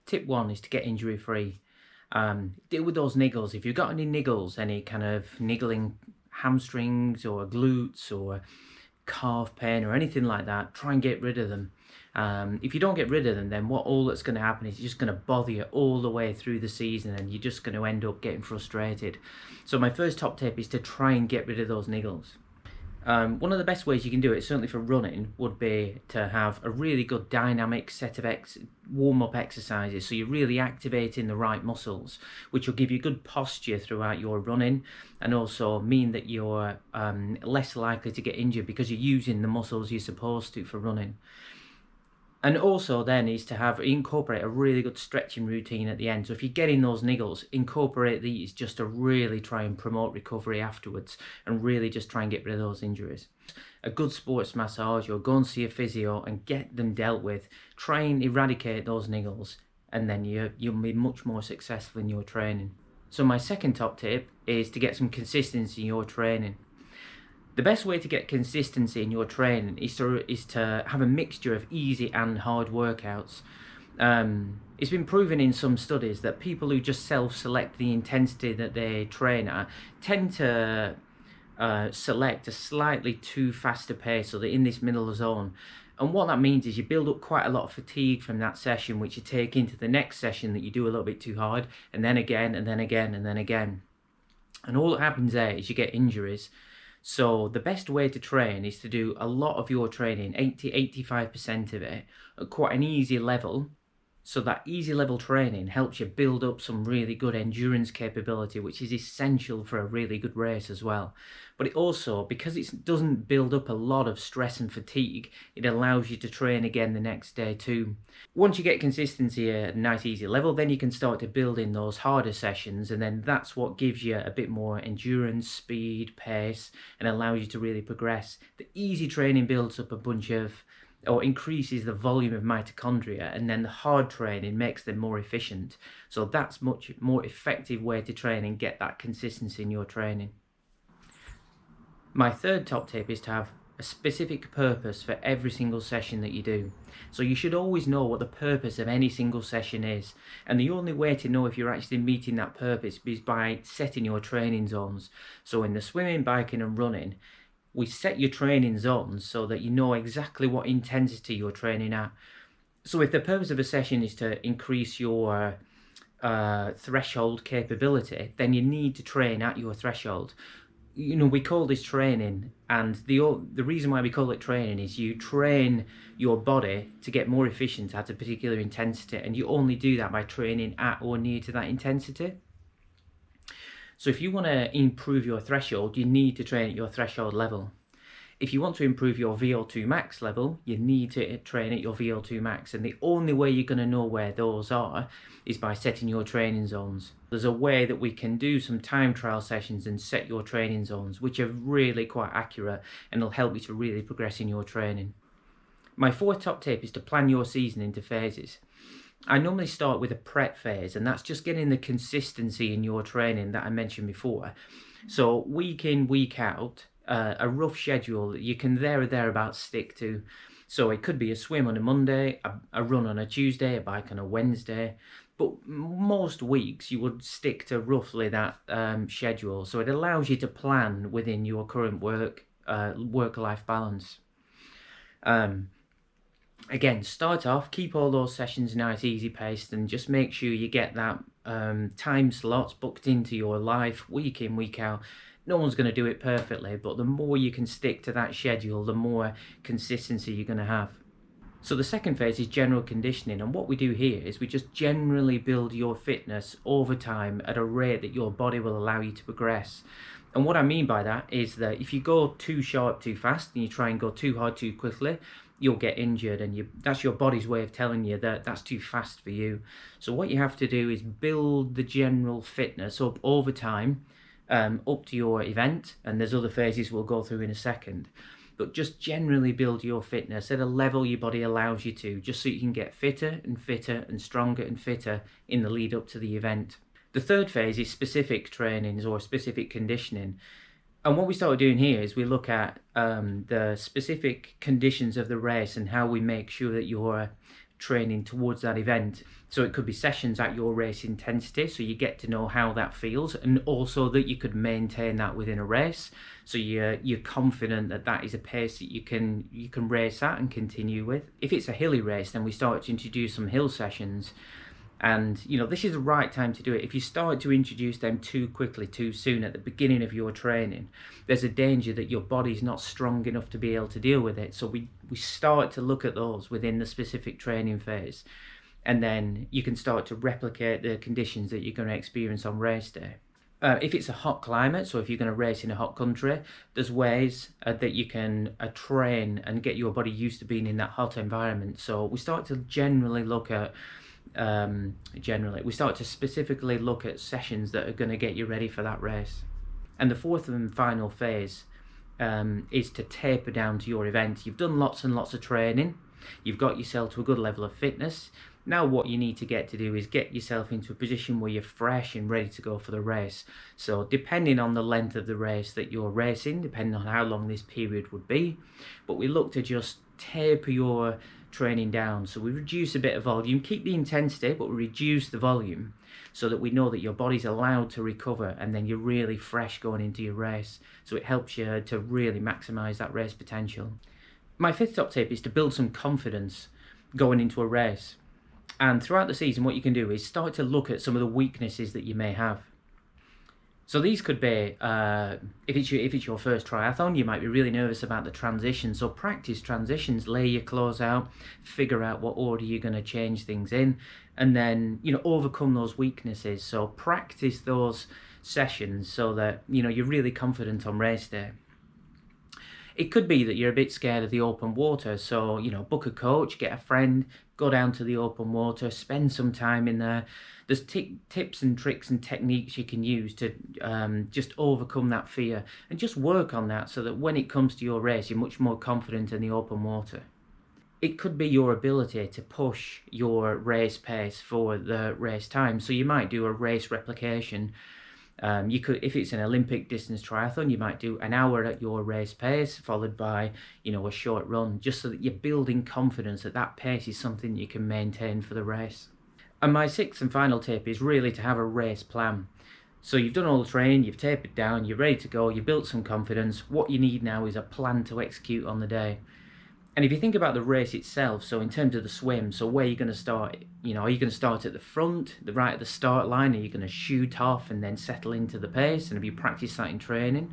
tip one is to get injury free. Deal with those niggles. If you've got any niggles, any kind of niggling hamstrings or glutes or calf pain or anything like that, try and get rid of them. If you don't get rid of them, then all that's going to happen is it's just going to bother you all the way through the season, and you're just going to end up getting frustrated. So my first top tip is to try and get rid of those niggles. One of the best ways you can do it, certainly for running, would be to have a really good dynamic set of warm-up exercises. So you're really activating the right muscles, which will give you good posture throughout your running, and also mean that you're less likely to get injured because you're using the muscles you're supposed to for running. And also then is to incorporate a really good stretching routine at the end. So if you're getting those niggles, incorporate these just to really try and promote recovery afterwards, and really just try and get rid of those injuries. A good sports massage, or go and see a physio and get them dealt with. Try and eradicate those niggles, and then you'll be much more successful in your training. So my second top tip is to get some consistency in your training. The best way to get consistency in your training is to have a mixture of easy and hard workouts. It's been proven in some studies that people who just self-select the intensity that they train at tend to select a slightly too faster pace, so they're in this middle zone. And what that means is you build up quite a lot of fatigue from that session, which you take into the next session that you do a little bit too hard, and then again, and then again, and then again. And all that happens there is you get injuries. So the best way to train is to do a lot of your training, 80-85% of it, at quite an easy level. So that easy level training helps you build up some really good endurance capability, which is essential for a really good race as well. But it also, because it doesn't build up a lot of stress and fatigue, it allows you to train again the next day too. Once you get consistency at a nice easy level, then you can start to build in those harder sessions, and then that's what gives you a bit more endurance, speed, pace, and allows you to really progress. The easy training builds up a bunch of or increases the volume of mitochondria, and then the hard training makes them more efficient. So that's much more effective way to train and get that consistency in your training. My third top tip is to have a specific purpose for every single session that you do. So you should always know what the purpose of any single session is, and the only way to know if you're actually meeting that purpose is by setting your training zones. So in the swimming, biking and running, we set your training zones so that you know exactly what intensity you're training at. So if the purpose of a session is to increase your threshold capability, then you need to train at your threshold. We call this training, and the reason why we call it training is you train your body to get more efficient at a particular intensity, and you only do that by training at or near to that intensity. So if you want to improve your threshold, you need to train at your threshold level. If you want to improve your VO2 max level, you need to train at your VO2 max. And the only way you're going to know where those are is by setting your training zones. There's a way that we can do some time trial sessions and set your training zones, which are really quite accurate and will help you to really progress in your training. My fourth top tip is to plan your season into phases. I normally start with a prep phase, and that's just getting the consistency in your training that I mentioned before. So week in, week out, a rough schedule that you can there or thereabouts stick to. So it could be a swim on a Monday, a run on a Tuesday, a bike on a Wednesday. But most weeks you would stick to roughly that schedule. So it allows you to plan within your current work-life balance. Again, start off, keep all those sessions nice, easy paced, and just make sure you get that time slots booked into your life week in, week out. No one's going to do it perfectly, but the more you can stick to that schedule, the more consistency you're going to have. So the second phase is general conditioning, and what we do here is we just generally build your fitness over time at a rate that your body will allow you to progress. And what I mean by that is that if you go too sharp too fast and you try and go too hard too quickly, you'll get injured, and that's your body's way of telling you that that's too fast for you. So what you have to do is build the general fitness up over time, up to your event, and there's other phases we'll go through in a second. But just generally build your fitness at a level your body allows you to, just so you can get fitter and fitter and stronger and fitter in the lead up to the event. The third phase is specific trainings or specific conditioning. And what we started doing here is we look at the specific conditions of the race and how we make sure that you're training towards that event. So it could be sessions at your race intensity, so you get to know how that feels, and also that you could maintain that within a race, so you're confident that that is a pace that you can race at and continue with. If it's a hilly race, then we start to introduce some hill sessions. And this is the right time to do it. If you start to introduce them too quickly, too soon at the beginning of your training, there's a danger that your body's not strong enough to be able to deal with it. So we start to look at those within the specific training phase, and then you can start to replicate the conditions that you're going to experience on race day. If it's a hot climate, so if you're going to race in a hot country, there's ways that you can train and get your body used to being in that hot environment. So we start to generally look at we start to specifically look at sessions that are going to get you ready for that race. And the fourth and final phase is to taper down to your event. You've done lots and lots of training, you've got yourself to a good level of fitness. Now what you need to get to do is get yourself into a position where you're fresh and ready to go for the race. So depending on the length of the race that you're racing, depending on how long this period would be, but we look to just taper your training down. So we reduce a bit of volume, keep the intensity, but we reduce the volume so that we know that your body's allowed to recover, and then you're really fresh going into your race. So it helps you to really maximize that race potential. My fifth top tip is to build some confidence going into a race. And throughout the season, what you can do is start to look at some of the weaknesses that you may have. So these could be, if it's your first triathlon, you might be really nervous about the transition. So practice transitions, lay your clothes out, figure out what order you're going to change things in, and then, overcome those weaknesses. So practice those sessions so that, you're really confident on race day. It could be that you're a bit scared of the open water. So, book a coach, get a friend, go down to the open water, spend some time in there. There's tips and tricks and techniques you can use to just overcome that fear and just work on that so that when it comes to your race, you're much more confident in the open water. It could be your ability to push your race pace for the race time. So you might do a race replication. You could, if it's an Olympic distance triathlon, you might do an hour at your race pace, followed by, a short run, just so that you're building confidence that that pace is something you can maintain for the race. And my sixth and final tip is really to have a race plan. So you've done all the training, you've tapered down, you're ready to go, you've built some confidence. What you need now is a plan to execute on the day. And if you think about the race itself, so in terms of the swim, so where you're going to start, are you going to start at the front, right at the start line? Are you going to shoot off and then settle into the pace? And have you practiced that in training?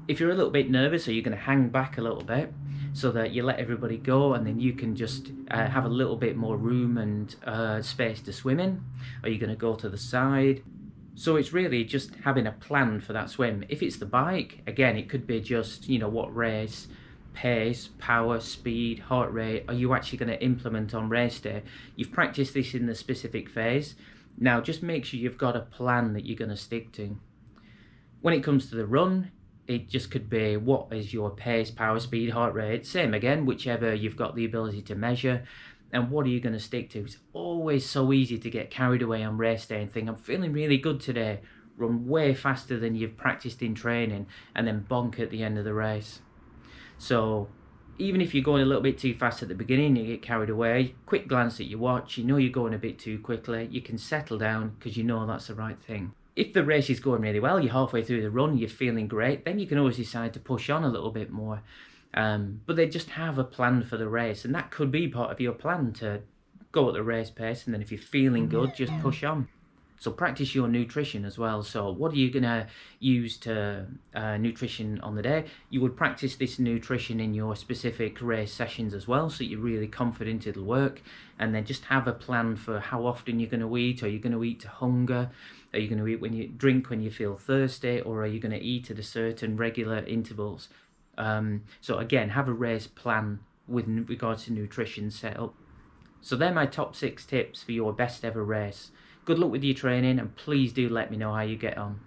If you're a little bit nervous, are you going to hang back a little bit so that you let everybody go and then you can just have a little bit more room and space to swim in? Are you going to go to the side? So it's really just having a plan for that swim. If it's the bike, again, it could be just, what race, pace, power, speed, heart rate are you actually going to implement on race day. You've practiced this in the specific phase. Now just make sure you've got a plan that you're going to stick to. When it comes to the run, it just could be what is your pace, power, speed, heart rate. Same again, whichever you've got the ability to measure. And what are you going to stick to? It's always so easy to get carried away on race day and think, I'm feeling really good today. Run way faster than you've practiced in training and then bonk at the end of the race. So even if you're going a little bit too fast at the beginning, you get carried away, quick glance at your watch, you're going a bit too quickly, you can settle down because that's the right thing. If the race is going really well, you're halfway through the run, you're feeling great, then you can always decide to push on a little bit more. But they just have a plan for the race, and that could be part of your plan to go at the race pace, and then if you're feeling good, just push on. So practice your nutrition as well. So what are you going to use to nutrition on the day? You would practice this nutrition in your specific race sessions as well, so you're really confident it'll work. And then just have a plan for how often you're going to eat. Are you going to eat to hunger? Are you going to eat when you drink when you feel thirsty? Or are you going to eat at a certain regular intervals? So again, have a race plan with regards to nutrition set up. So they're my top 6 tips for your best ever race. Good luck with your training, and please do let me know how you get on.